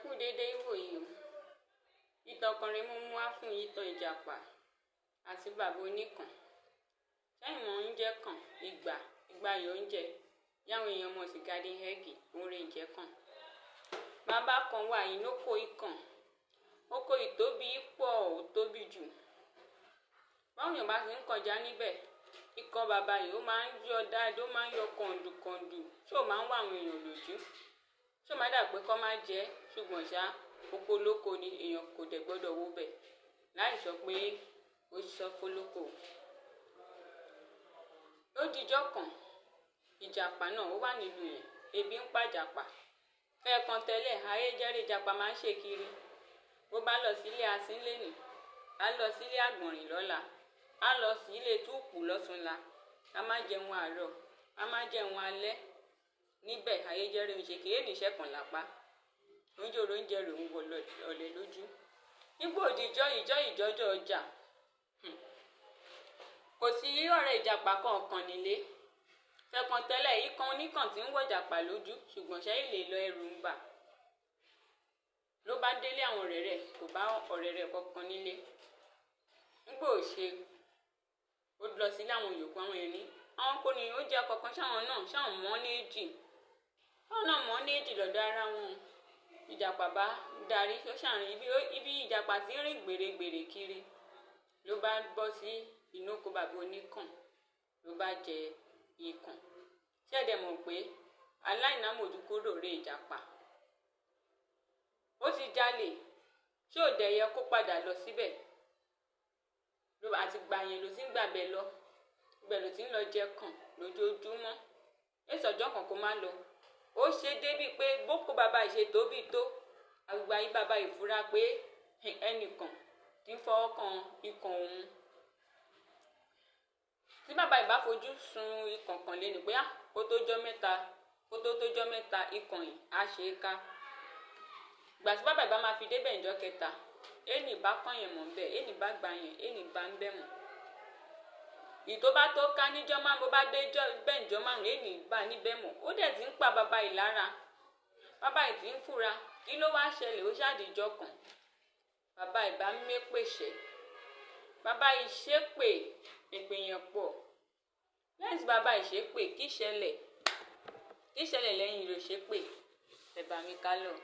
kú dédé ìwòyí o. Ìtàn kan rèé mo mú wá fún ìtàn ìjàpá àti bàbá oníkàn. Sẹ́yìn mọ̀ oúnjẹ kan ìgbà yóò ń jẹ yáwọn èèyàn mọ̀ sí garden egg oore ìjẹ́ kan. Bàbá kan wà ìnókò ìkàn. Oko ìtóbi pọ̀ ó tóbi jù. Báwọn èèyàn bá ti ń kọjá níbẹ̀, ikọ̀ bàbá yìí ó máa ń yọ dáadáa, ó máa ń yọ kọ̀ǹdùkọ̀ǹdù tí ó máa ń wá àwọn èèyàn lójú. Tí ó máa dà pé kọ́ máa jẹ́ ṣùgbọ́n ṣá oko olóko ni èèyàn kò dẹ̀ gbọ́dọ̀ wó bẹ̀ láì sọ pé ó sọ fólókò. Ó dijọ́ kan, ìjàpá náà ó wà nílùú yẹn, ebi ń pa ìjàpá. Fẹ́ẹ̀kan tẹ́lẹ̀, ayé jẹ́rìí ìjàpá máa ń ṣe kiri. Bó bá lọ sílé asín lénìí, á lọ sílé àgbọ̀nrín lọ́la, á lọ sí ilé túùpù lọ́túnla. A máa jẹun àárọ̀, a máa jẹun alẹ́. Níbẹ̀ ayé jẹ́rìí ń ṣe kiri ènìṣẹ́ kan lápá. Oúnjẹ rẹ̀ ń wọ ọ̀lẹ lójú. Nígbà òdìjọ́ ìjọ́jọ́ ọjà. Kò sí ọ̀rẹ́ ìjàpá kankan nílé. Fẹ́ẹ̀kan tẹ́lẹ̀ ikán oníkàn tí ń wọ ìjàpá lójú ṣùgbọ́n ṣẹ́ ilé lọ ẹrù ń bà. Ló bá délé àwọn ọ̀rẹ́ rẹ̀, kò bá ọ̀rẹ́ rẹ̀ kankan nílé. Nígbà òṣè, ó lọ sílé àwọn yòókù àwọn yẹn ní. Àwọn kò ní ó jẹ́ kankan ṣáwọn mọ́ ní èjì. Báwọn náà mọ́ ní èjì lọ́dọ̀ ara wọn. Ìjàpá bá darí ó ṣàrin ibi ìjàpá tí ń rìn gbèrègbèrè kiri. Ló bá bọ́ sí inú oko bàbá oníkàn. Ló bá jẹ ikàn. Ṣẹ́ẹ̀dẹ̀ mọ̀ pé aláìnámójúkúrò rè ìjàpá. Ó ti jalè tí ò dẹ̀ yẹ kó padà lọ síbẹ̀. Àti gbà yẹn ló ti ń gbàbẹ̀ lọ. Ibẹ̀ ló ti ń lọ jẹ kàn lójoojúmọ́. Èsọjọ́ kan kó má lọ. Ó ṣe débi pé bókó bàbá ìṣe tóbi tó. Àgbà yìí bàbá ìfura pé ẹnìkan tí ń fọwọ́ kan ikàn òun. Tí bàbá ìbá fojú sun ikàn kan léni pé kó tó tójọ́ mẹ́ta ikàn yìí á ṣe é ká. Ìgbà tí bàbá ìbá máa fi débẹ̀ ìjọ́ kẹta, ẹnì bá kàn yẹn mọ̀ ń bẹ̀, ẹnì bá gbà yẹn, ẹnì bá ń bẹ̀ mọ̀. Ìtó bá tó ká níjọ́ márùn-ún, bó bá dé bẹ́ẹ̀ níjọ́ márùn-ún, ẹnì bá níbẹ̀ mọ̀. Ó dẹ̀ ti ń pa bàbá yìí lára. Bàbá yìí ti ń fura. Kí ló wá ṣẹlẹ̀? Ó ṣàdìjọ́ kan. Bàbá ìbá mépèṣẹ́. Bàbá yìí ṣépè, èpè yẹn pọ̀. Lẹ́yìn tí bàbá yìí ṣépè, kí ṣẹlẹ̀ lẹ́yìn rẹ̀ ṣépè? Ẹ bá mi ká lọ.